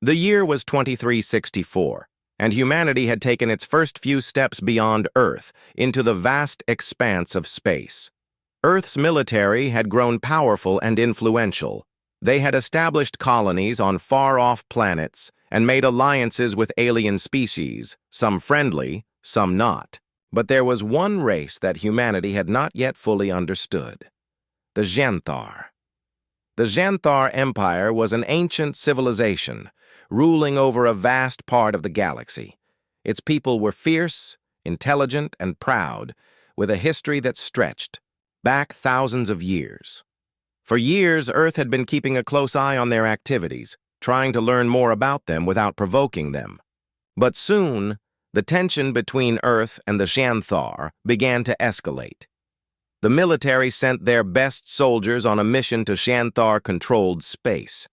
The year was 2364, and humanity had taken its first few steps beyond Earth into the vast expanse of space. Earth's military had grown powerful and influential. They had established colonies on far-off planets and made alliances with alien species, some friendly, some not. But there was one race that humanity had not yet fully understood: the Xanthar. The Xanthar Empire was an ancient civilization, ruling over a vast part of the galaxy. Its people were fierce, intelligent, and proud, with a history that stretched back thousands of years. For years, Earth had been keeping a close eye on their activities, trying to learn more about them without provoking them. But soon, the tension between Earth and the Xanthar began to escalate. The military sent their best soldiers on a mission to Xanthar-controlled space.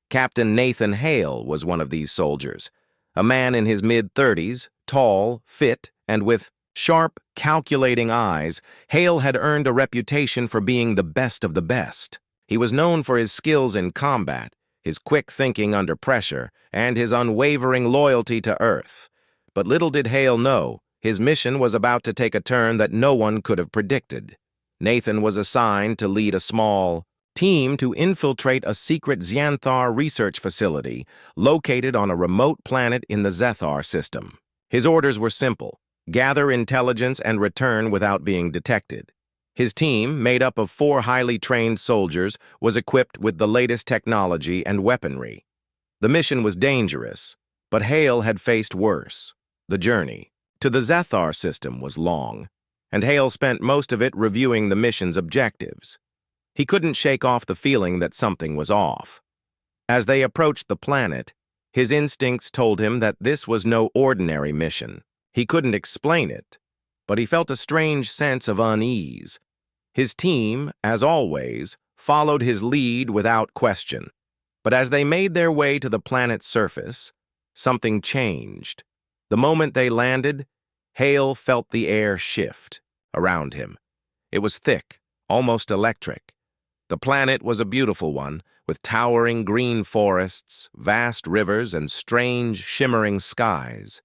Captain Nathan Hale was one of these soldiers, a man in his mid-30s, tall, fit, and with sharp, calculating eyes. Hale had earned a reputation for being the best of the best. He was known for his skills in combat, his quick thinking under pressure, and his unwavering loyalty to Earth. But little did Hale know, his mission was about to take a turn that no one could have predicted. Nathan was assigned to lead a small team to infiltrate a secret Xanthar research facility located on a remote planet in the Zethar system. His orders were simple: gather intelligence and return without being detected. His team, made up of 4 highly trained soldiers, was equipped with the latest technology and weaponry. The mission was dangerous, but Hale had faced worse. The journey to the Zethar system was long, and Hale spent most of it reviewing the mission's objectives. He couldn't shake off the feeling that something was off. As they approached the planet, his instincts told him that this was no ordinary mission. He couldn't explain it, but he felt a strange sense of unease. His team, as always, followed his lead without question. But as they made their way to the planet's surface, something changed. The moment they landed, Hale felt the air shift around him. It was thick, almost electric. The planet was a beautiful one, with towering green forests, vast rivers, and strange, shimmering skies.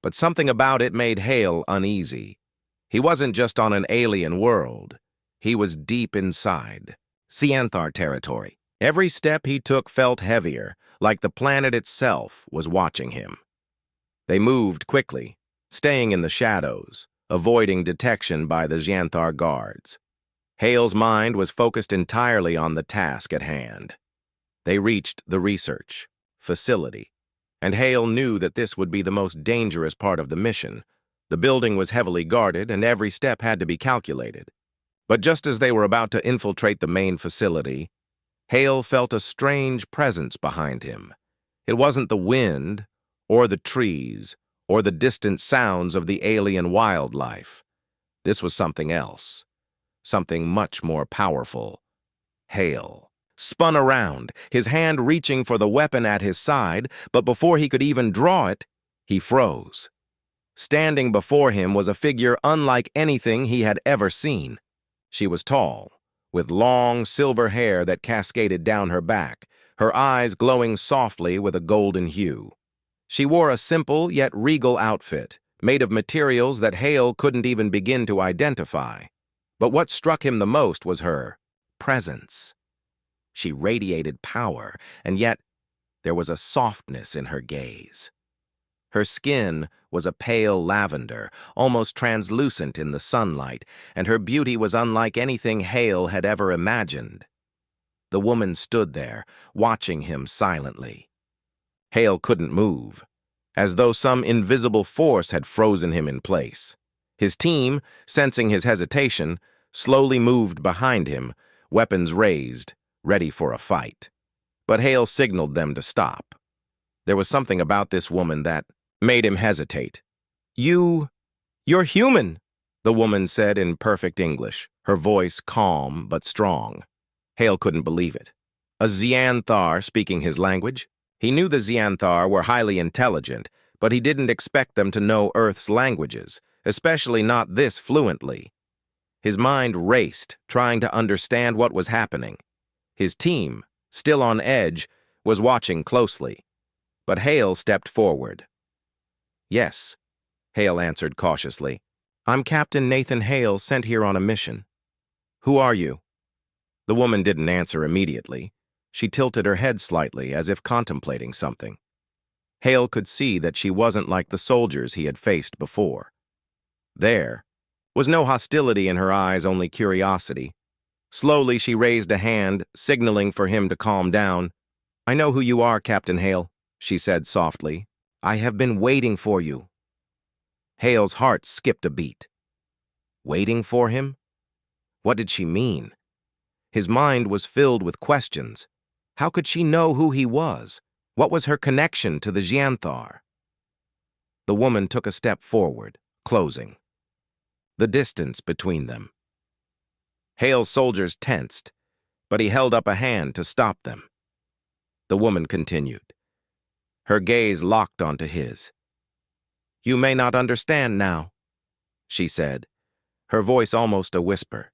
But something about it made Hale uneasy. He wasn't just on an alien world. He was deep inside Xanthar territory. Every step he took felt heavier, like the planet itself was watching him. They moved quickly, staying in the shadows, avoiding detection by the Xanthar guards. Hale's mind was focused entirely on the task at hand. They reached the research facility, and Hale knew that this would be the most dangerous part of the mission. The building was heavily guarded, and every step had to be calculated. But just as they were about to infiltrate the main facility, Hale felt a strange presence behind him. It wasn't the wind, or the trees, or the distant sounds of the alien wildlife. This was something else. Something much more powerful. Hale spun around, his hand reaching for the weapon at his side, but before he could even draw it, he froze. Standing before him was a figure unlike anything he had ever seen. She was tall, with long silver hair that cascaded down her back, her eyes glowing softly with a golden hue. She wore a simple yet regal outfit, made of materials that Hale couldn't even begin to identify. But what struck him the most was her presence. She radiated power, and yet there was a softness in her gaze. Her skin was a pale lavender, almost translucent in the sunlight, and her beauty was unlike anything Hale had ever imagined. The woman stood there, watching him silently. Hale couldn't move, as though some invisible force had frozen him in place. His team, sensing his hesitation, slowly moved behind him, weapons raised, ready for a fight. But Hale signaled them to stop. There was something about this woman that made him hesitate. You're human," the woman said in perfect English, her voice calm but strong. Hale couldn't believe it. A Xanthar speaking his language? He knew the Xanthar were highly intelligent, but he didn't expect them to know Earth's languages, especially not this fluently. His mind raced, trying to understand what was happening. His team, still on edge, was watching closely. But Hale stepped forward. "Yes," Hale answered cautiously. "I'm Captain Nathan Hale, sent here on a mission." "Who are you?" The woman didn't answer immediately. She tilted her head slightly, as if contemplating something. Hale could see that she wasn't like the soldiers he had faced before. There was no hostility in her eyes, only curiosity. Slowly, she raised a hand, signaling for him to calm down. "I know who you are, Captain Hale," she said softly. "I have been waiting for you." Hale's heart skipped a beat. Waiting for him? What did she mean? His mind was filled with questions. How could she know who he was? What was her connection to the Xianthar? The woman took a step forward, closing the distance between them. Hale's soldiers tensed, but he held up a hand to stop them. The woman continued. Her gaze locked onto his. "You may not understand now," she said, her voice almost a whisper.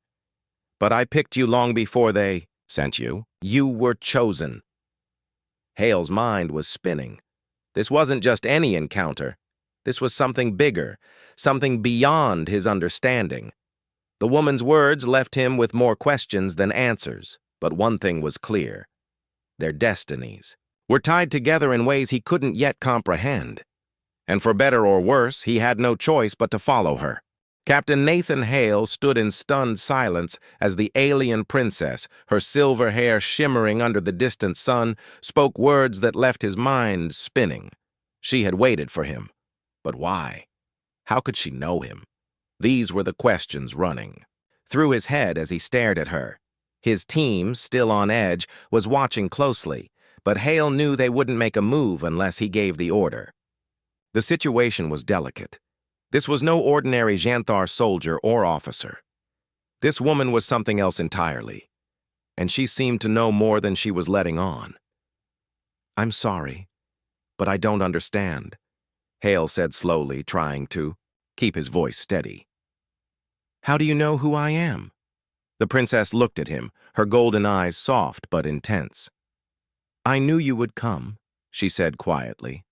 "But I picked you long before they sent you. You were chosen." Hale's mind was spinning. This wasn't just any encounter. This was something bigger, something beyond his understanding. The woman's words left him with more questions than answers, but one thing was clear. Their destinies were tied together in ways he couldn't yet comprehend. And for better or worse, he had no choice but to follow her. Captain Nathan Hale stood in stunned silence as the alien princess, her silver hair shimmering under the distant sun, spoke words that left his mind spinning. She had waited for him. But why? How could she know him? These were the questions running through his head as he stared at her. His team, still on edge, was watching closely, but Hale knew they wouldn't make a move unless he gave the order. The situation was delicate. This was no ordinary Xianthar soldier or officer. This woman was something else entirely, and she seemed to know more than she was letting on. "I'm sorry, but I don't understand," Hale said slowly, trying to keep his voice steady. "How do you know who I am?" The princess looked at him, her golden eyes soft but intense. "I knew you would come," she said quietly.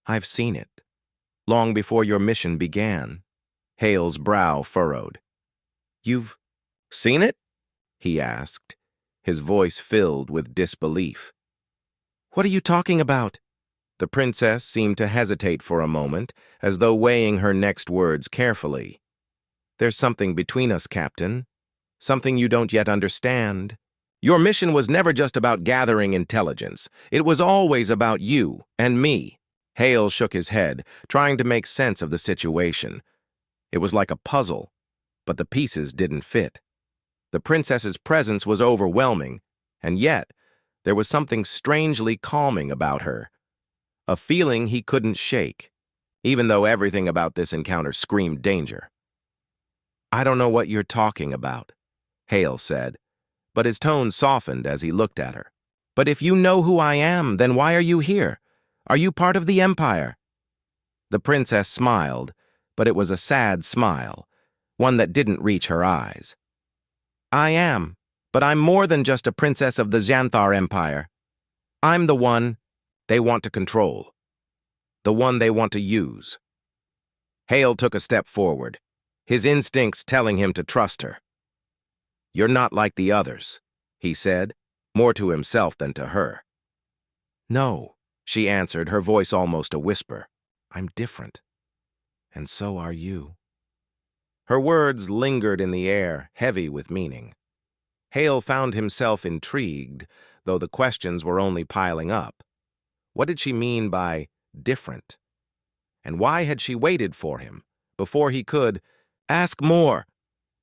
"I've seen it. Long before your mission began." Hale's brow furrowed. "You've seen it?" he asked, his voice filled with disbelief. "What are you talking about?" The princess seemed to hesitate for a moment, as though weighing her next words carefully. "There's something between us, Captain. Something you don't yet understand. Your mission was never just about gathering intelligence. It was always about you and me." Hale shook his head, trying to make sense of the situation. It was like a puzzle, but the pieces didn't fit. The princess's presence was overwhelming, and yet there was something strangely calming about her. A feeling he couldn't shake, even though everything about this encounter screamed danger. "I don't know what you're talking about," Hale said, but his tone softened as he looked at her. "But if you know who I am, then why are you here? Are you part of the Empire?" The princess smiled, but it was a sad smile, one that didn't reach her eyes. "I am, but I'm more than just a princess of the Xianthar Empire. I'm the one they want to control, the one they want to use." Hale took a step forward, his instincts telling him to trust her. "You're not like the others," he said, more to himself than to her. "No," she answered, her voice almost a whisper. "I'm different. And so are you." Her words lingered in the air, heavy with meaning. Hale found himself intrigued, though the questions were only piling up. What did she mean by different? And why had she waited for him, before he could ask more?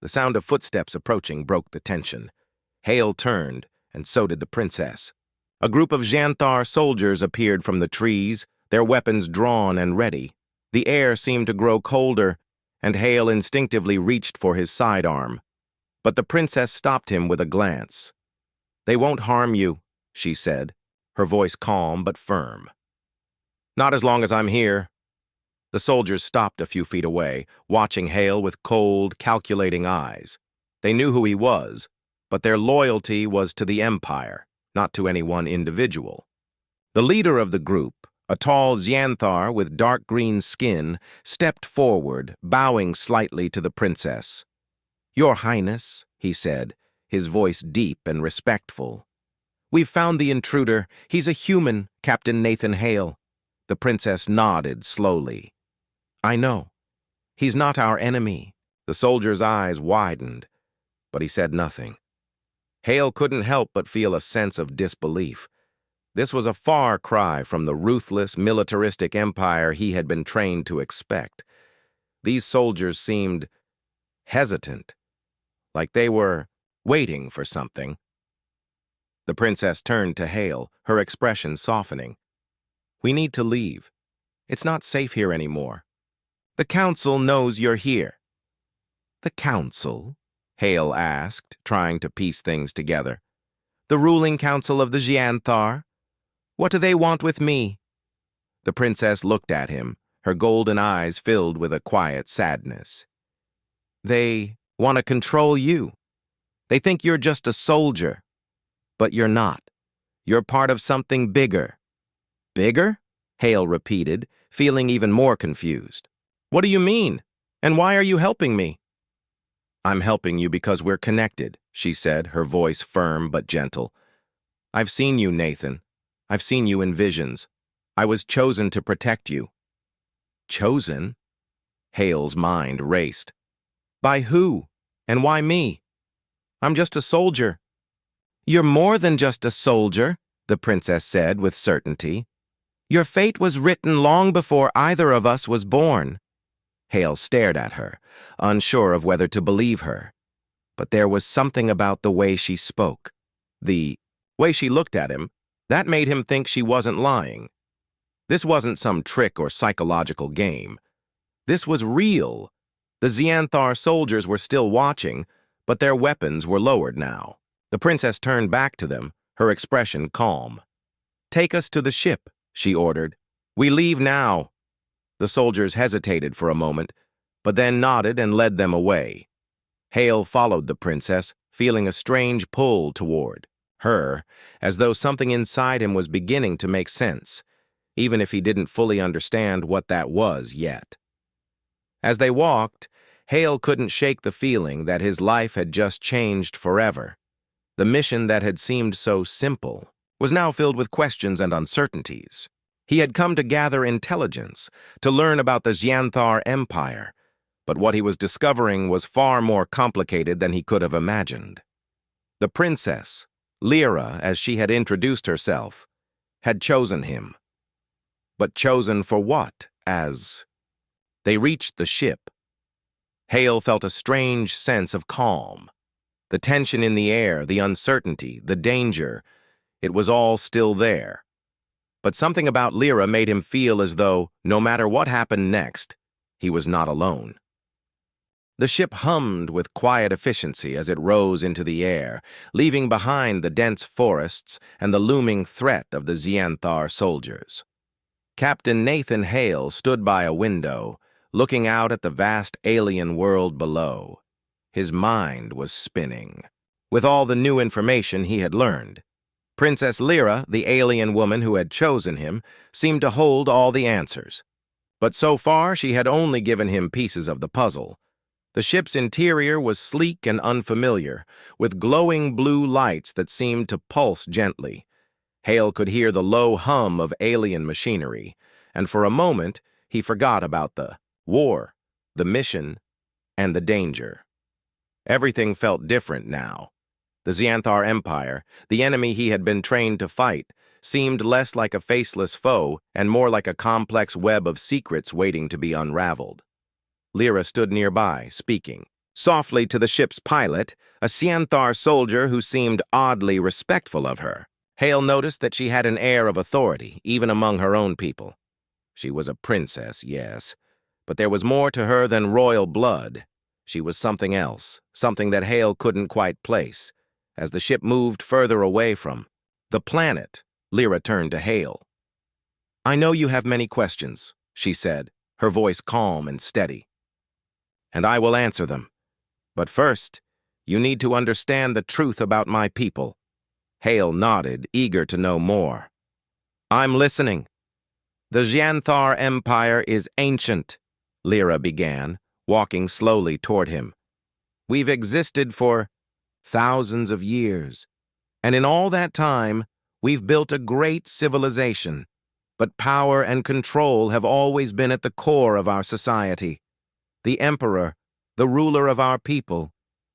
The sound of footsteps approaching broke the tension. Hale turned, and so did the princess. A group of Xianthar soldiers appeared from the trees, their weapons drawn and ready. The air seemed to grow colder, and Hale instinctively reached for his sidearm. But the princess stopped him with a glance. "They won't harm you," she said, her voice calm but firm. "Not as long as I'm here." The soldiers stopped a few feet away, watching Hale with cold, calculating eyes. They knew who he was, but their loyalty was to the Empire, not to any one individual. The leader of the group, A tall Xanthar with dark green skin stepped forward, bowing slightly to the princess. "Your Highness," he said, his voice deep and respectful. "We've found the intruder. He's a human, Captain Nathan Hale." The princess nodded slowly. "I know. He's not our enemy." The soldier's eyes widened, but he said nothing. Hale couldn't help but feel a sense of disbelief. This was a far cry from the ruthless, militaristic empire he had been trained to expect. These soldiers seemed hesitant, like they were waiting for something. The princess turned to Hale, her expression softening. "We need to leave. It's not safe here anymore. The council knows you're here." "The council?" Hale asked, trying to piece things together. "The ruling council of the Xanthar? What do they want with me?" The princess looked at him, her golden eyes filled with a quiet sadness. "They want to control you. They think you're just a soldier. But you're not. You're part of something bigger." "Bigger?" Hale repeated, feeling even more confused. "What do you mean? And why are you helping me?" "I'm helping you because we're connected," she said, her voice firm but gentle. "I've seen you, Nathan. I've seen you in visions. I was chosen to protect you." "Chosen?" Hale's mind raced. "By who? And why me? I'm just a soldier." "You're more than just a soldier," the princess said with certainty. "Your fate was written long before either of us was born." Hale stared at her, unsure of whether to believe her. But there was something about the way she spoke, the way she looked at him, that made him think she wasn't lying. This wasn't some trick or psychological game. This was real. The Xanthar soldiers were still watching, but their weapons were lowered now. The princess turned back to them, her expression calm. "Take us to the ship," she ordered. "We leave now." The soldiers hesitated for a moment, but then nodded and led them away. Hale followed the princess, feeling a strange pull toward her, as though something inside him was beginning to make sense, even if he didn't fully understand what that was yet. As they walked, Hale couldn't shake the feeling that his life had just changed forever. The mission that had seemed so simple was now filled with questions and uncertainties. He had come to gather intelligence, to learn about the Xanthar Empire, but what he was discovering was far more complicated than he could have imagined. The princess, Lyra, as she had introduced herself, had chosen him. But chosen for what? They reached the ship. Hale felt a strange sense of calm. The tension in the air, the uncertainty, the danger, it was all still there. But something about Lyra made him feel as though, no matter what happened next, he was not alone. The ship hummed with quiet efficiency as it rose into the air, leaving behind the dense forests and the looming threat of the Xanthar soldiers. Captain Nathan Hale stood by a window, looking out at the vast alien world below. His mind was spinning, with all the new information he had learned. Princess Lyra, the alien woman who had chosen him, seemed to hold all the answers. But so far she had only given him pieces of the puzzle. The ship's interior was sleek and unfamiliar, with glowing blue lights that seemed to pulse gently. Hale could hear the low hum of alien machinery, and for a moment he forgot about the war, the mission, and the danger. Everything felt different now. The Xanthar Empire, the enemy he had been trained to fight, seemed less like a faceless foe and more like a complex web of secrets waiting to be unraveled. Lyra stood nearby, speaking softly to the ship's pilot, a Xanthar soldier who seemed oddly respectful of her. Hale noticed that she had an air of authority, even among her own people. She was a princess, yes, but there was more to her than royal blood. She was something else, something that Hale couldn't quite place. As the ship moved further away from the planet, Lyra turned to Hale. "I know you have many questions," she said, her voice calm and steady. "And I will answer them. But first, you need to understand the truth about my people." Hale nodded, eager to know more. "I'm listening." The Xianthar Empire is ancient, Lyra began, walking slowly toward him. We've existed for thousands of years, and in all that time, we've built a great civilization. But power and control have always been at the core of our society. The Emperor, the ruler of our people,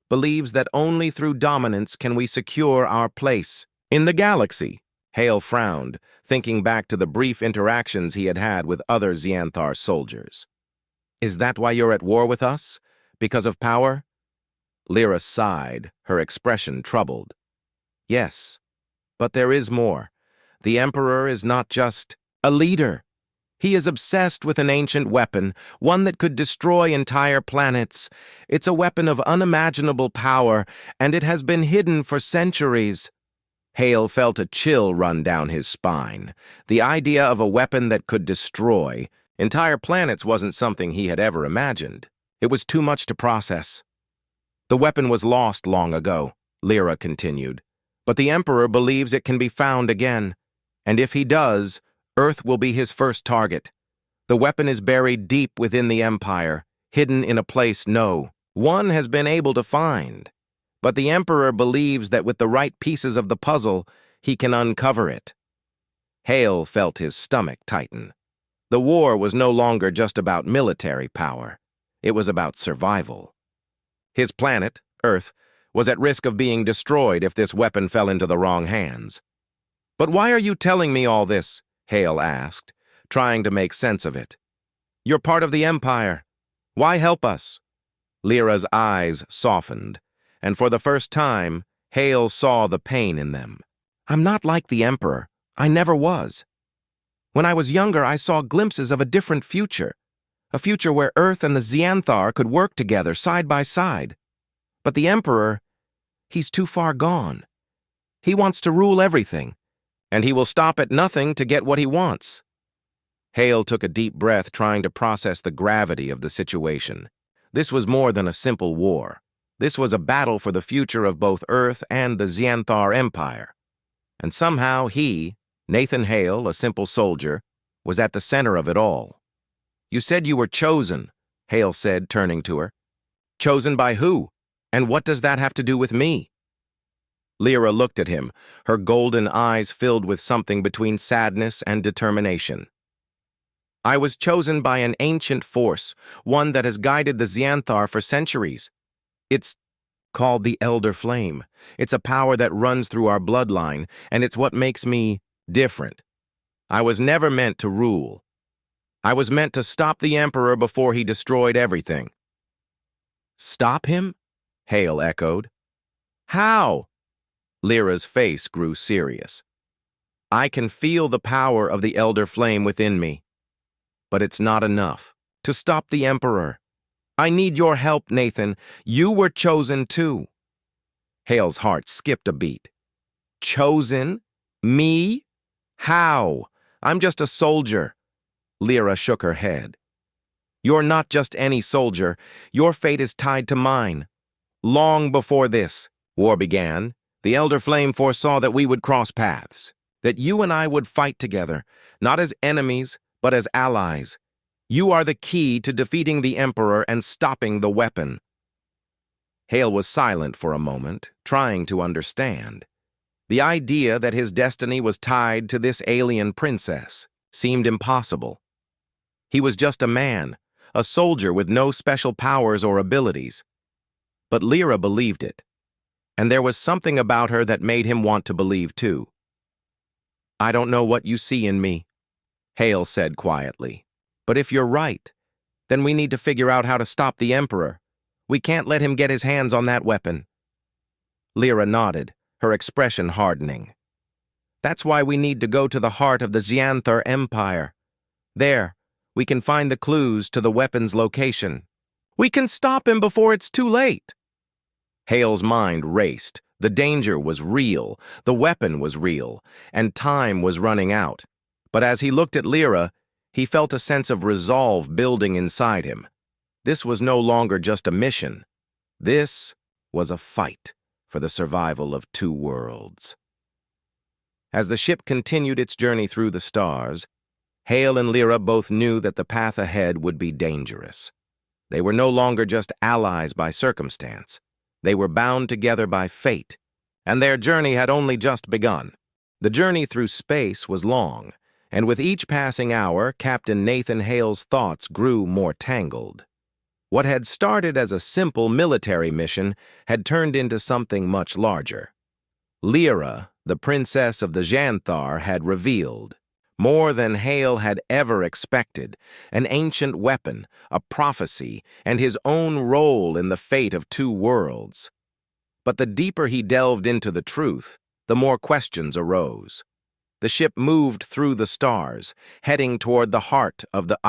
believes that only through dominance can we secure our place in the galaxy. Hale frowned, thinking back to the brief interactions he had had with other Xianthar soldiers. Is that why you're at war with us? Because of power? Lyra sighed, her expression troubled. Yes, but there is more. The Emperor is not just a leader. He is obsessed with an ancient weapon, one that could destroy entire planets. It's a weapon of unimaginable power, and it has been hidden for centuries. Hale felt a chill run down his spine. The idea of a weapon that could destroy entire planets wasn't something he had ever imagined. It was too much to process. The weapon was lost long ago, Lyra continued, but the Emperor believes it can be found again, and if he does, Earth will be his first target. The weapon is buried deep within the Empire, hidden in a place no one has been able to find. But the Emperor believes that with the right pieces of the puzzle, he can uncover it. Hale felt his stomach tighten. The war was no longer just about military power. It was about survival. His planet, Earth, was at risk of being destroyed if this weapon fell into the wrong hands. But why are you telling me all this? Hale asked, trying to make sense of it. You're part of the Empire. Why help us? Lyra's eyes softened, and for the first time, Hale saw the pain in them. I'm not like the Emperor. I never was. When I was younger, I saw glimpses of a different future, a future where Earth and the Xianthar could work together side by side. But the Emperor, he's too far gone. He wants to rule everything, and he will stop at nothing to get what he wants. Hale took a deep breath, trying to process the gravity of the situation. This was more than a simple war. This was a battle for the future of both Earth and the Xianthar Empire. And somehow he, Nathan Hale, a simple soldier, was at the center of it all. You said you were chosen, Hale said, turning to her. Chosen by who? And what does that have to do with me? Lyra looked at him, her golden eyes filled with something between sadness and determination. I was chosen by an ancient force, one that has guided the Xianthar for centuries. It's called the Elder Flame. It's a power that runs through our bloodline, and it's what makes me different. I was never meant to rule. I was meant to stop the Emperor before he destroyed everything. Stop him? Hale echoed. How? Lyra's face grew serious. I can feel the power of the Elder Flame within me. But it's not enough to stop the Emperor. I need your help, Nathan. You were chosen too. Hale's heart skipped a beat. Chosen? Me? How? I'm just a soldier. Lyra shook her head. You're not just any soldier. Your fate is tied to mine. Long before this war began, the Elder Flame foresaw that we would cross paths, that you and I would fight together, not as enemies, but as allies. You are the key to defeating the Emperor and stopping the weapon. Hale was silent for a moment, trying to understand. The idea that his destiny was tied to this alien princess seemed impossible. He was just a man, a soldier with no special powers or abilities. But Lyra believed it, and there was something about her that made him want to believe too. I don't know what you see in me, Hale said quietly. But if you're right, then we need to figure out how to stop the Emperor. We can't let him get his hands on that weapon. Lyra nodded, her expression hardening. That's why we need to go to the heart of the Xianthar Empire. There, we can find the clues to the weapon's location. We can stop him before it's too late. Hale's mind raced. The danger was real, the weapon was real, and time was running out. But as he looked at Lyra, he felt a sense of resolve building inside him. This was no longer just a mission. This was a fight for the survival of two worlds. As the ship continued its journey through the stars, Hale and Lyra both knew that the path ahead would be dangerous. They were no longer just allies by circumstance. They were bound together by fate, and their journey had only just begun. The journey through space was long, and with each passing hour, Captain Nathan Hale's thoughts grew more tangled. What had started as a simple military mission had turned into something much larger. Lyra, the princess of the Xanthar, had revealed more than Hale had ever expected, an ancient weapon, a prophecy, and his own role in the fate of two worlds. But the deeper he delved into the truth, the more questions arose. The ship moved through the stars, heading toward the heart of the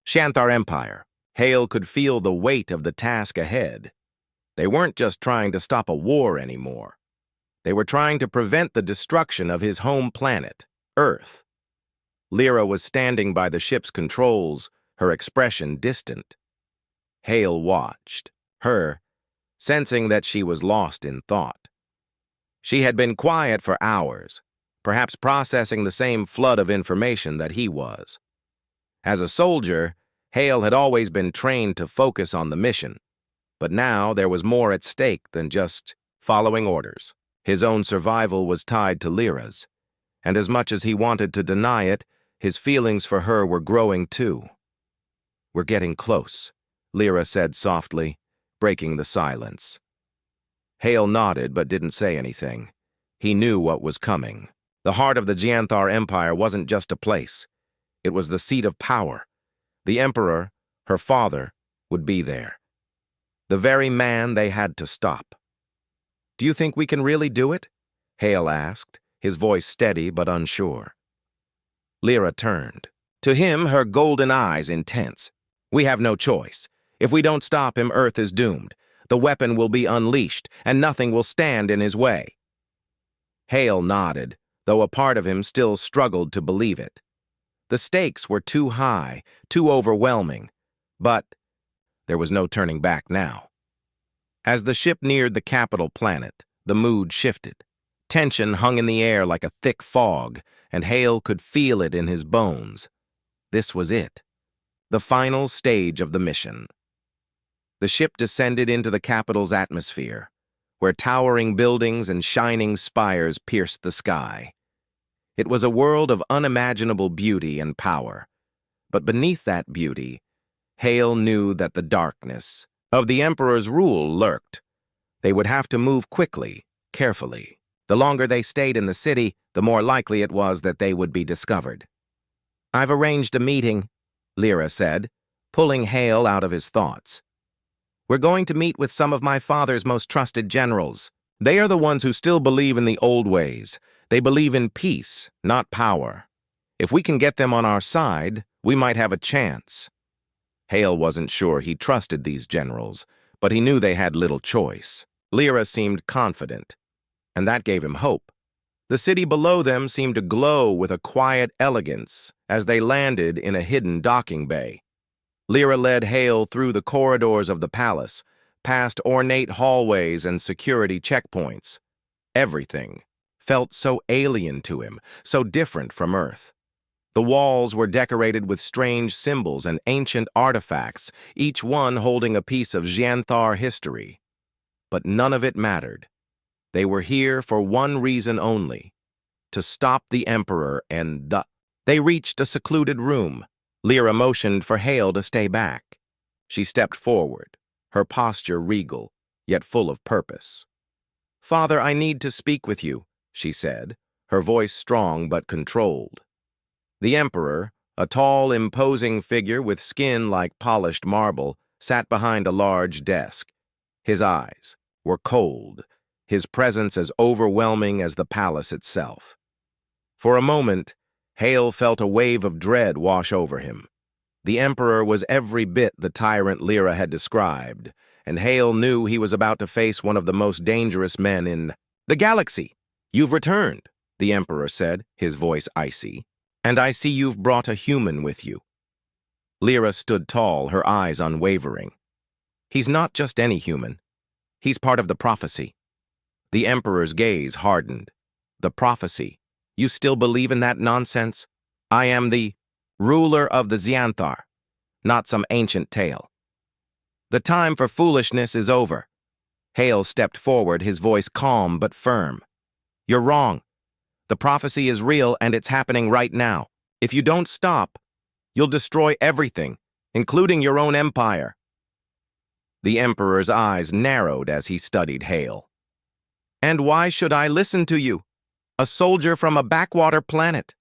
Xanthar Empire. Hale could feel the weight of the task ahead. They weren't just trying to stop a war anymore. They were trying to prevent the destruction of his home planet, Earth. Lyra was standing by the ship's controls, her expression distant. Hale watched her, sensing that she was lost in thought. She had been quiet for hours, perhaps processing the same flood of information that he was. As a soldier, Hale had always been trained to focus on the mission, but now there was more at stake than just following orders. His own survival was tied to Lyra's, and as much as he wanted to deny it, his feelings for her were growing too. "We're getting close," Lyra said softly, breaking the silence. Hale nodded but didn't say anything. He knew what was coming. The heart of the Xanthar Empire wasn't just a place. It was the seat of power. The Emperor, her father, would be there. The very man they had to stop. "Do you think we can really do it?" Hale asked, his voice steady but unsure. Lyra turned. To him, her golden eyes intense. "We have no choice. If we don't stop him, Earth is doomed. The weapon will be unleashed, and nothing will stand in his way." Hale nodded, though a part of him still struggled to believe it. The stakes were too high, too overwhelming, but there was no turning back now. As the ship neared the capital planet, the mood shifted. Tension hung in the air like a thick fog, and Hale could feel it in his bones. This was it, the final stage of the mission. The ship descended into the capital's atmosphere, where towering buildings and shining spires pierced the sky. It was a world of unimaginable beauty and power, but beneath that beauty, Hale knew that the darkness of the Emperor's rule lurked. They would have to move quickly, carefully. The longer they stayed in the city, the more likely it was that they would be discovered. "I've arranged a meeting," Lyra said, pulling Hale out of his thoughts. "We're going to meet with some of my father's most trusted generals. They are the ones who still believe in the old ways. They believe in peace, not power. If we can get them on our side, we might have a chance." Hale wasn't sure he trusted these generals, but he knew they had little choice. Lyra seemed confident, and that gave him hope. The city below them seemed to glow with a quiet elegance as they landed in a hidden docking bay. Lyra led Hale through the corridors of the palace, past ornate hallways and security checkpoints. Everything felt so alien to him, so different from Earth. The walls were decorated with strange symbols and ancient artifacts, each one holding a piece of Xanthar history. But none of it mattered. They were here for one reason only: to stop the Emperor and They reached a secluded room. Lyra motioned for Hale to stay back. She stepped forward, her posture regal, yet full of purpose. "Father, I need to speak with you," she said, her voice strong but controlled. The Emperor, a tall, imposing figure with skin like polished marble, sat behind a large desk. His eyes were cold, his presence as overwhelming as the palace itself. For a moment, Hale felt a wave of dread wash over him. The Emperor was every bit the tyrant Lyra had described, and Hale knew he was about to face one of the most dangerous men in the galaxy. "You've returned," the Emperor said, his voice icy, "and I see you've brought a human with you." Lyra stood tall, her eyes unwavering. "He's not just any human. He's part of the prophecy." The Emperor's gaze hardened. "The prophecy? You still believe in that nonsense?" "I am the..." ruler of the Xanthar, not some ancient tale. The time for foolishness is over. Hale stepped forward, his voice calm but firm. You're wrong. The prophecy is real and it's happening right now. If you don't stop, you'll destroy everything, including your own empire. The Emperor's eyes narrowed as he studied Hale. And why should I listen to you? A soldier from a backwater planet.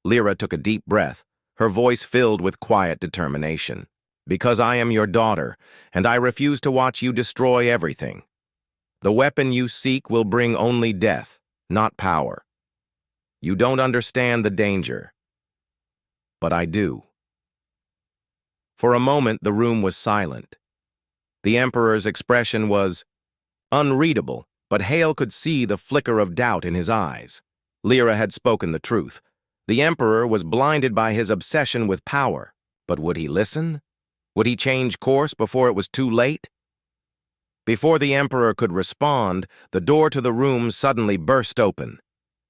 Lyra took a deep breath, her voice filled with quiet determination. Because I am your daughter, and I refuse to watch you destroy everything. The weapon you seek will bring only death, not power. You don't understand the danger. But I do. For a moment, the room was silent. The Emperor's expression was unreadable, but Hale could see the flicker of doubt in his eyes. Lyra had spoken the truth. The Emperor was blinded by his obsession with power. But would he listen? Would he change course before it was too late? Before the Emperor could respond, the door to the room suddenly burst open.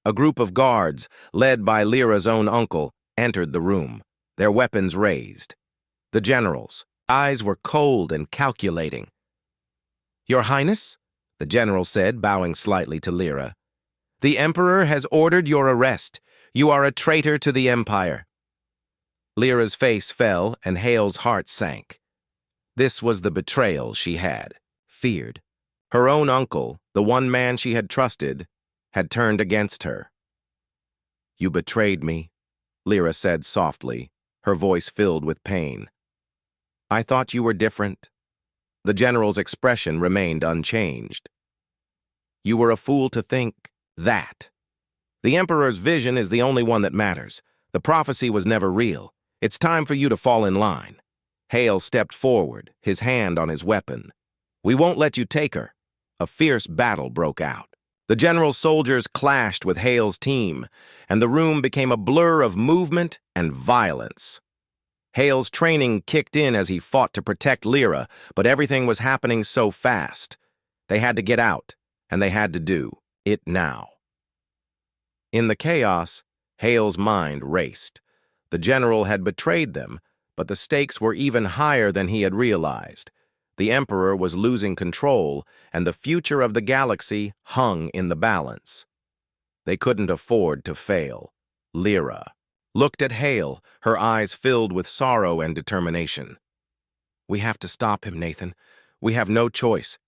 A group of guards, led by Lyra's own uncle, entered the room, their weapons raised. The general's eyes were cold and calculating. Your Highness, the general said, bowing slightly to Lyra, the Emperor has ordered your arrest. You are a traitor to the Empire. Lyra's face fell and Hale's heart sank. This was the betrayal she had feared. Her own uncle, the one man she had trusted, had turned against her. You betrayed me, Lyra said softly, her voice filled with pain. I thought you were different. The general's expression remained unchanged. You were a fool to think that. The Emperor's vision is the only one that matters. The prophecy was never real. It's time for you to fall in line. Hale stepped forward, his hand on his weapon. We won't let you take her. A fierce battle broke out. The general's soldiers clashed with Hale's team, and the room became a blur of movement and violence. Hale's training kicked in as he fought to protect Lyra, but everything was happening so fast. They had to get out, and they had to do it now. In the chaos, Hale's mind raced. The general had betrayed them, but the stakes were even higher than he had realized. The Emperor was losing control, and the future of the galaxy hung in the balance. They couldn't afford to fail. Lyra looked at Hale, her eyes filled with sorrow and determination. We have to stop him, Nathan. We have no choice.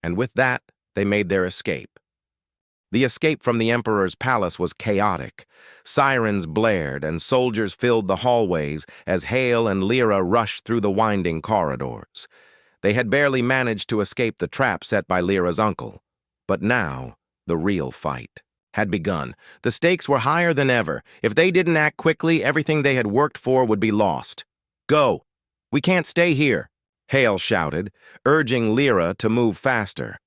And with that, they made their escape. The escape from the Emperor's palace was chaotic. Sirens blared and soldiers filled the hallways as Hale and Lyra rushed through the winding corridors. They had barely managed to escape the trap set by Lyra's uncle. But now, the real fight had begun. The stakes were higher than ever. If they didn't act quickly, everything they had worked for would be lost. Go! We can't stay here, Hale shouted, urging Lyra to move faster.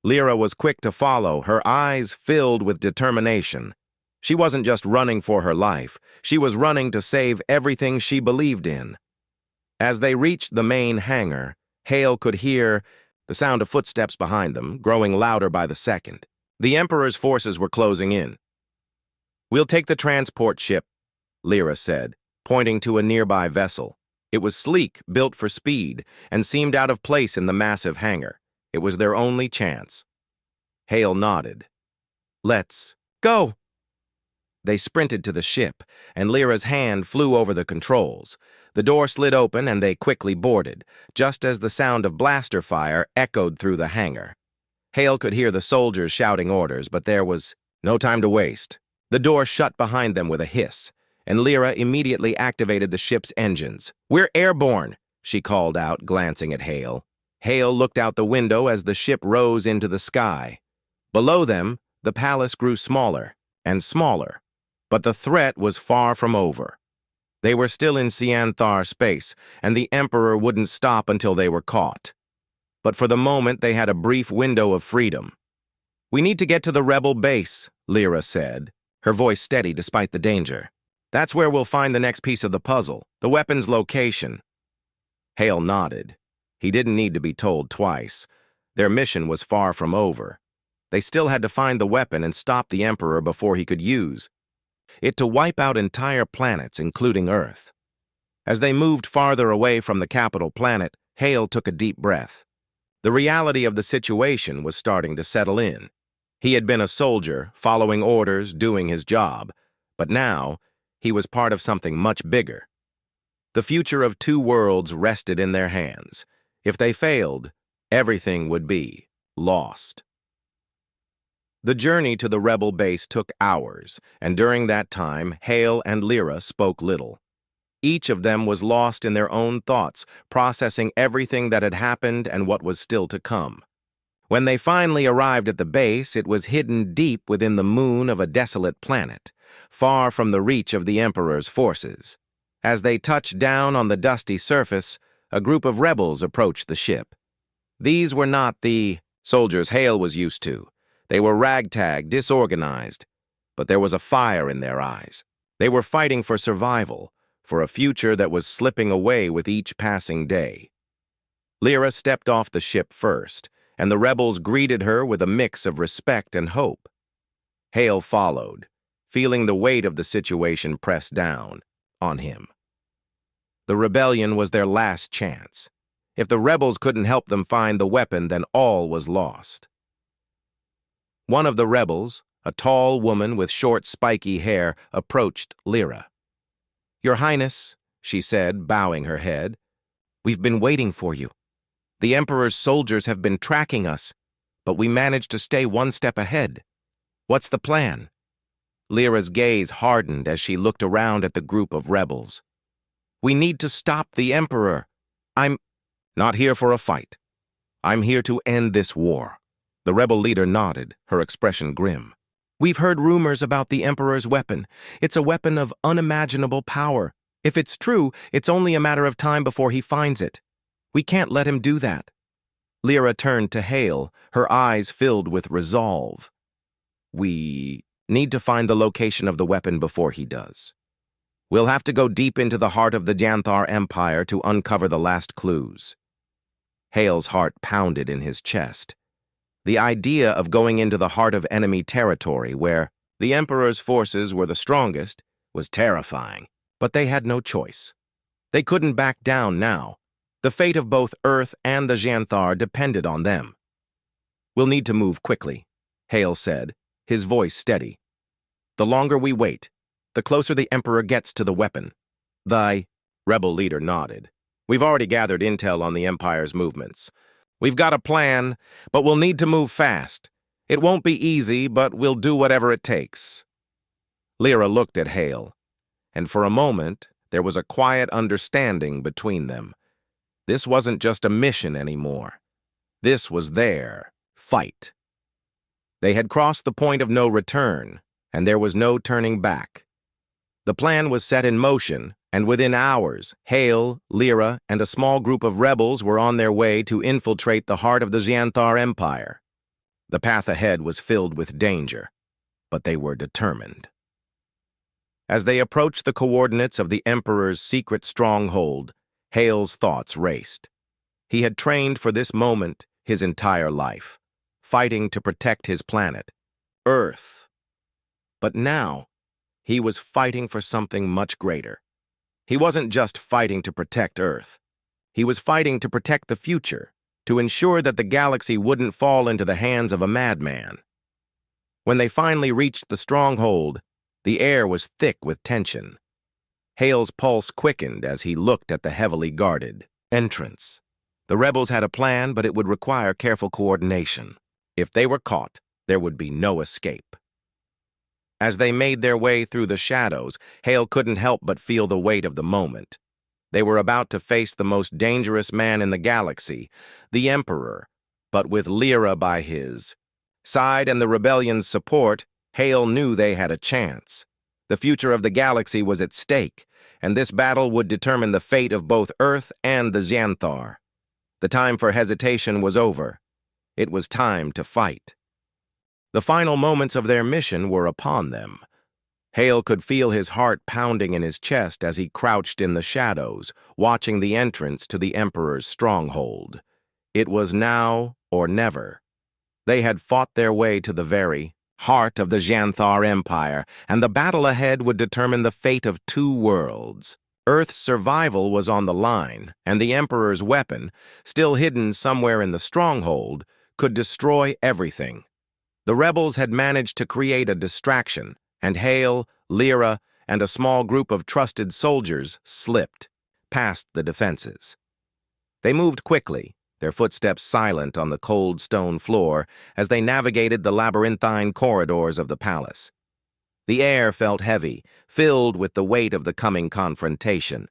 Lyra was quick to follow, her eyes filled with determination. She wasn't just running for her life. She was running to save everything she believed in. As they reached the main hangar, Hale could hear the sound of footsteps behind them, growing louder by the second. The Emperor's forces were closing in. We'll take the transport ship, Lyra said, pointing to a nearby vessel. It was sleek, built for speed, and seemed out of place in the massive hangar. It was their only chance. Hale nodded. Let's go! They sprinted to the ship, and Lyra's hand flew over the controls. The door slid open and they quickly boarded, just as the sound of blaster fire echoed through the hangar. Hale could hear the soldiers shouting orders, but there was no time to waste. The door shut behind them with a hiss, and Lyra immediately activated the ship's engines. We're airborne, she called out, glancing at Hale. Hale looked out the window as the ship rose into the sky. Below them, the palace grew smaller and smaller, but the threat was far from over. They were still in Xanthar space, and the Emperor wouldn't stop until they were caught. But for the moment, they had a brief window of freedom. We need to get to the rebel base, Lyra said, her voice steady despite the danger. That's where we'll find the next piece of the puzzle, the weapon's location. Hale nodded. He didn't need to be told twice. Their mission was far from over. They still had to find the weapon and stop the Emperor before he could use it to wipe out entire planets, including Earth. As they moved farther away from the capital planet, Hale took a deep breath. The reality of the situation was starting to settle in. He had been a soldier, following orders, doing his job, but now he was part of something much bigger. The future of two worlds rested in their hands. If they failed, everything would be lost. The journey to the rebel base took hours, and during that time, Hale and Lyra spoke little. Each of them was lost in their own thoughts, processing everything that had happened and what was still to come. When they finally arrived at the base, it was hidden deep within the moon of a desolate planet, far from the reach of the Emperor's forces. As they touched down on the dusty surface, a group of rebels approached the ship. These were not the soldiers Hale was used to. They were ragtag, disorganized, but there was a fire in their eyes. They were fighting for survival, for a future that was slipping away with each passing day. Lyra stepped off the ship first, and the rebels greeted her with a mix of respect and hope. Hale followed, feeling the weight of the situation press down on him. The rebellion was their last chance. If the rebels couldn't help them find the weapon, then all was lost. One of the rebels, a tall woman with short, spiky hair, approached Lyra. "Your Highness," she said, bowing her head, "we've been waiting for you. The Emperor's soldiers have been tracking us, but we managed to stay one step ahead. What's the plan?" Lyra's gaze hardened as she looked around at the group of rebels. "We need to stop the Emperor. I'm not here for a fight. I'm here to end this war." The rebel leader nodded, her expression grim. "We've heard rumors about the Emperor's weapon. It's a weapon of unimaginable power. If it's true, it's only a matter of time before he finds it. We can't let him do that." Lyra turned to Hale, her eyes filled with resolve. "We need to find the location of the weapon before he does. We'll have to go deep into the heart of the Janthar Empire to uncover the last clues." Hale's heart pounded in his chest. The idea of going into the heart of enemy territory, where the Emperor's forces were the strongest, was terrifying, but they had no choice. They couldn't back down now. The fate of both Earth and the Janthar depended on them. "We'll need to move quickly," Hale said, his voice steady. "The longer we wait, the closer the Emperor gets to the weapon." The rebel leader nodded. "We've already gathered intel on the Empire's movements. We've got a plan, but we'll need to move fast. It won't be easy, but we'll do whatever it takes." Lyra looked at Hale, and for a moment there was a quiet understanding between them. This wasn't just a mission anymore. This was their fight. They had crossed the point of no return, and there was no turning back. The plan was set in motion, and within hours, Hale, Lyra, and a small group of rebels were on their way to infiltrate the heart of the Janthar Empire. The path ahead was filled with danger, but they were determined. As they approached the coordinates of the Emperor's secret stronghold, Hale's thoughts raced. He had trained for this moment his entire life, fighting to protect his planet, Earth. But now, he was fighting for something much greater. He wasn't just fighting to protect Earth. He was fighting to protect the future, to ensure that the galaxy wouldn't fall into the hands of a madman. When they finally reached the stronghold, the air was thick with tension. Hale's pulse quickened as he looked at the heavily guarded entrance. The rebels had a plan, but it would require careful coordination. If they were caught, there would be no escape. As they made their way through the shadows, Hale couldn't help but feel the weight of the moment. They were about to face the most dangerous man in the galaxy, the Emperor, but with Lyra by his side and the rebellion's support, Hale knew they had a chance. The future of the galaxy was at stake, and this battle would determine the fate of both Earth and the Janthar. The time for hesitation was over. It was time to fight. The final moments of their mission were upon them. Hale could feel his heart pounding in his chest as he crouched in the shadows, watching the entrance to the Emperor's stronghold. It was now or never. They had fought their way to the very heart of the Xanthar Empire, and the battle ahead would determine the fate of two worlds. Earth's survival was on the line, and the Emperor's weapon, still hidden somewhere in the stronghold, could destroy everything. The rebels had managed to create a distraction, and Hale, Lyra, and a small group of trusted soldiers slipped past the defenses. They moved quickly, their footsteps silent on the cold stone floor as they navigated the labyrinthine corridors of the palace. The air felt heavy, filled with the weight of the coming confrontation.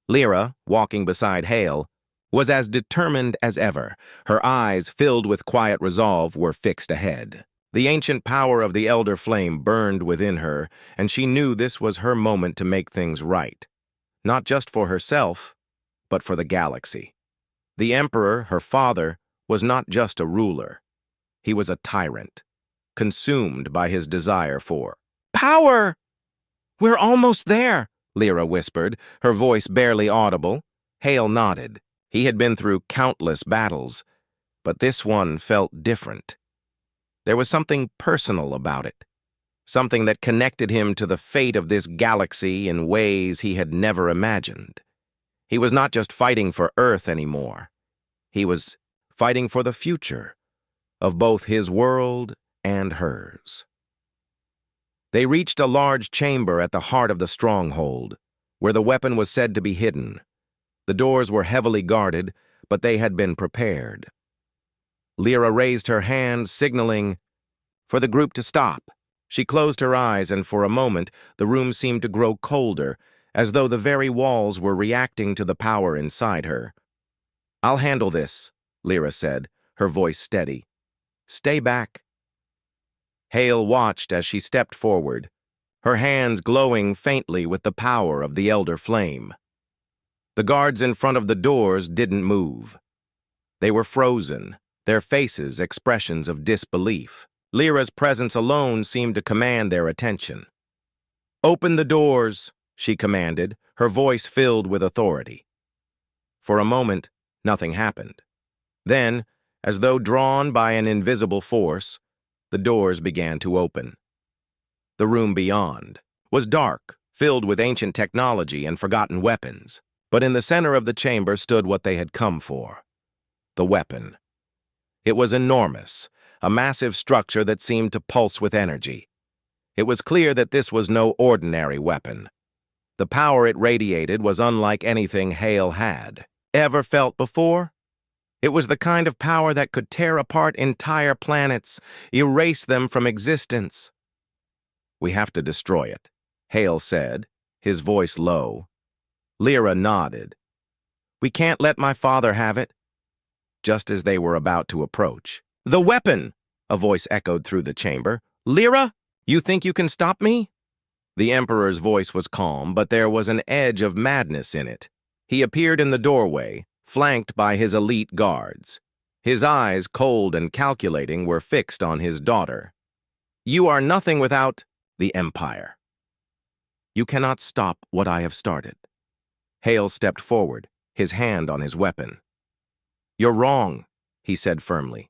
Lyra, walking beside Hale, was as determined as ever. Her eyes, filled with quiet resolve, were fixed ahead. The ancient power of the Elder Flame burned within her, and she knew this was her moment to make things right. Not just for herself, but for the galaxy. The Emperor, her father, was not just a ruler. He was a tyrant, consumed by his desire for power. "We're almost there," Lyra whispered, her voice barely audible. Hale nodded. He had been through countless battles, but this one felt different. There was something personal about it, something that connected him to the fate of this galaxy in ways he had never imagined. He was not just fighting for Earth anymore. He was fighting for the future of both his world and hers. They reached a large chamber at the heart of the stronghold, where the weapon was said to be hidden. The doors were heavily guarded, but they had been prepared. Lyra raised her hand, signaling for the group to stop. She closed her eyes, and for a moment the room seemed to grow colder, as though the very walls were reacting to the power inside her. "I'll handle this," Lyra said, her voice steady. "Stay back." Hale watched as she stepped forward, her hands glowing faintly with the power of the Elder Flame. The guards in front of the doors didn't move. They were frozen, their faces expressions of disbelief. Lyra's presence alone seemed to command their attention. "Open the doors," she commanded, her voice filled with authority. For a moment, nothing happened. Then, as though drawn by an invisible force, the doors began to open. The room beyond was dark, filled with ancient technology and forgotten weapons. But in the center of the chamber stood what they had come for: the weapon. It was enormous, a massive structure that seemed to pulse with energy. It was clear that this was no ordinary weapon. The power it radiated was unlike anything Hale had ever felt before. It was the kind of power that could tear apart entire planets, erase them from existence. "We have to destroy it," Hale said, his voice low. Lyra nodded. "We can't let my father have it." Just as they were about to approach, "The weapon!" a voice echoed through the chamber. "Lyra, you think you can stop me?" The Emperor's voice was calm, but there was an edge of madness in it. He appeared in the doorway, flanked by his elite guards. His eyes, cold and calculating, were fixed on his daughter. "You are nothing without the Empire. You cannot stop what I have started." Hale stepped forward, his hand on his weapon. "You're wrong," he said firmly.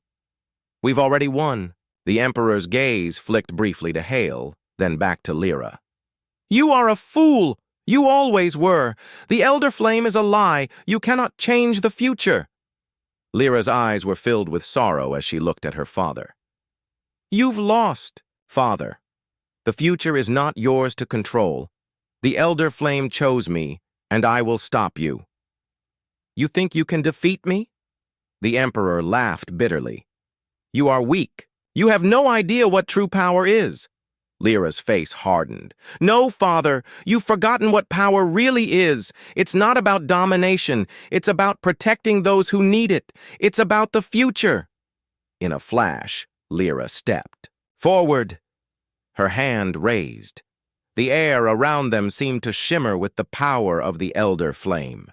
"We've already won." The Emperor's gaze flicked briefly to Hale, then back to Lyra. "You are a fool! You always were. The Elder Flame is a lie. You cannot change the future." Lyra's eyes were filled with sorrow as she looked at her father. "You've lost, father. The future is not yours to control. The Elder Flame chose me, and I will stop you." "You think you can defeat me?" The Emperor laughed bitterly. "You are weak. You have no idea what true power is." Lyra's face hardened. "No, father, you've forgotten what power really is. It's not about domination. It's about protecting those who need it. It's about the future." In a flash, Lyra stepped forward, her hand raised. The air around them seemed to shimmer with the power of the Elder Flame.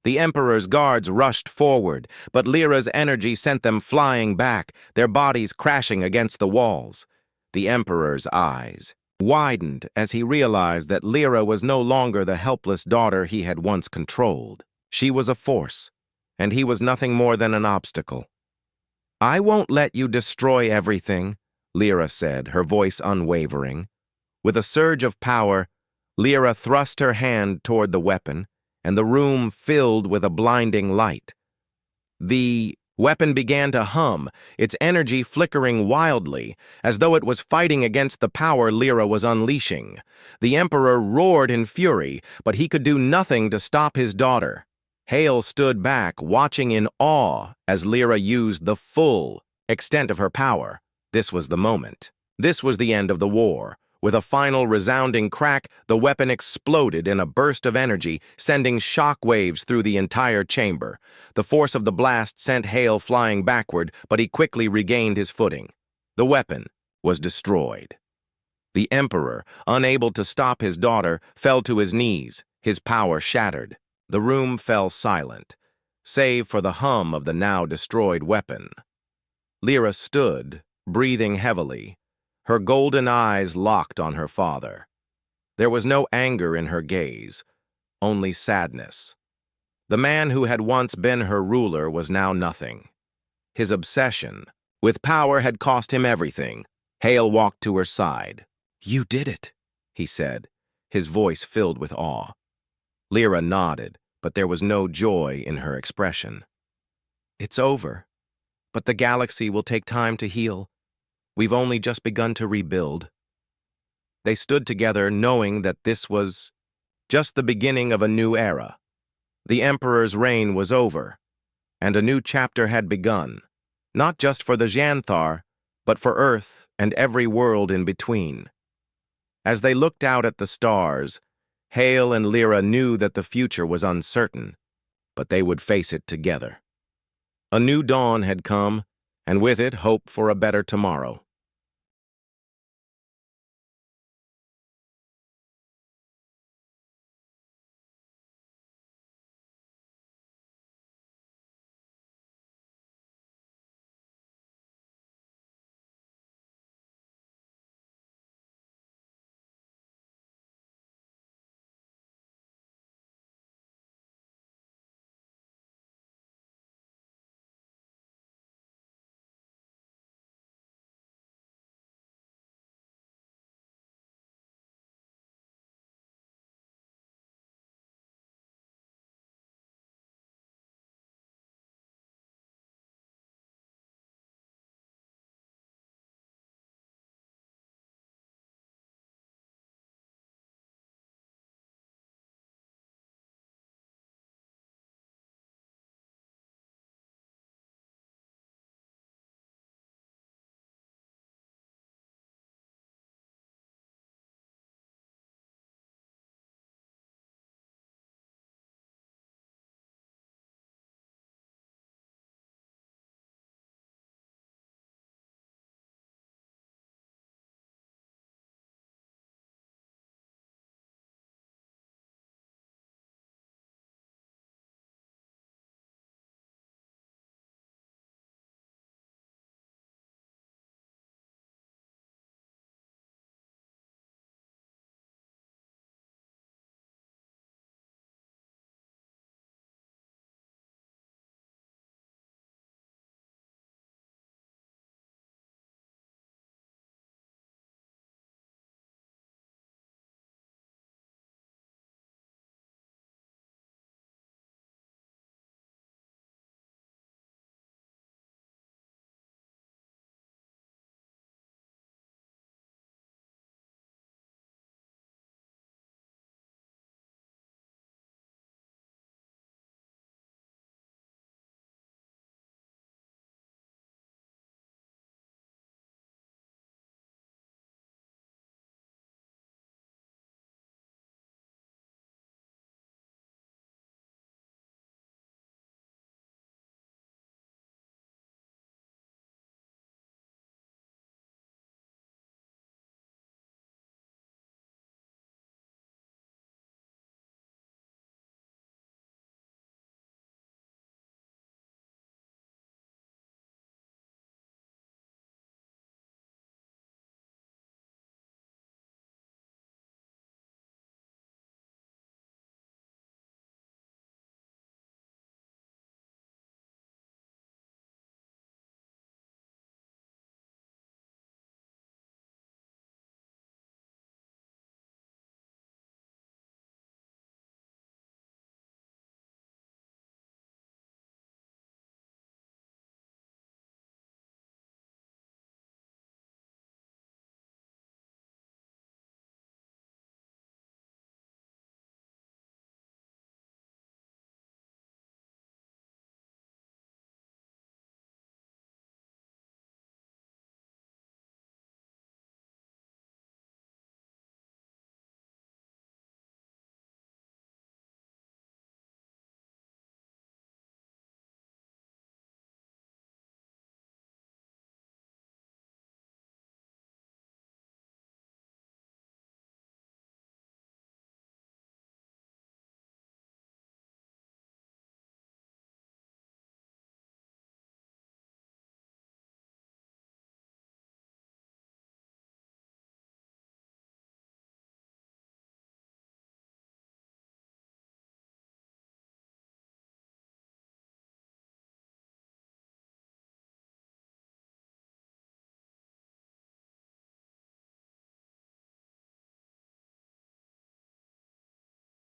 The Emperor's guards rushed forward, but Lyra's energy sent them flying back, their bodies crashing against the walls. The Emperor's eyes widened as he realized that Lyra was no longer the helpless daughter he had once controlled. She was a force, and he was nothing more than an obstacle. "I won't let you destroy everything," Lyra said, her voice unwavering. With a surge of power, Lyra thrust her hand toward the weapon, and the room filled with a blinding light. The weapon began to hum, its energy flickering wildly, as though it was fighting against the power Lyra was unleashing. The Emperor roared in fury, but he could do nothing to stop his daughter. Hale stood back, watching in awe as Lyra used the full extent of her power. This was the moment. This was the end of the war. With a final resounding crack, the weapon exploded in a burst of energy, sending shock waves through the entire chamber. The force of the blast sent Hale flying backward, but he quickly regained his footing. The weapon was destroyed. The Emperor, unable to stop his daughter, fell to his knees, his power shattered. The room fell silent, save for the hum of the now destroyed weapon. Lyra stood, breathing heavily, her golden eyes locked on her father. There was no anger in her gaze, only sadness. The man who had once been her ruler was now nothing. His obsession with power had cost him everything. Hale walked to her side. "You did it," he said, his voice filled with awe. Lyra nodded, but there was no joy in her expression. "It's over, but the galaxy will take time to heal. We've only just begun to rebuild." They stood together knowing that this was just the beginning of a new era. The Emperor's reign was over, and a new chapter had begun, not just for the Xanthar, but for Earth and every world in between. As they looked out at the stars, Hale and Lyra knew that the future was uncertain, but they would face it together. A new dawn had come, and with it hope for a better tomorrow.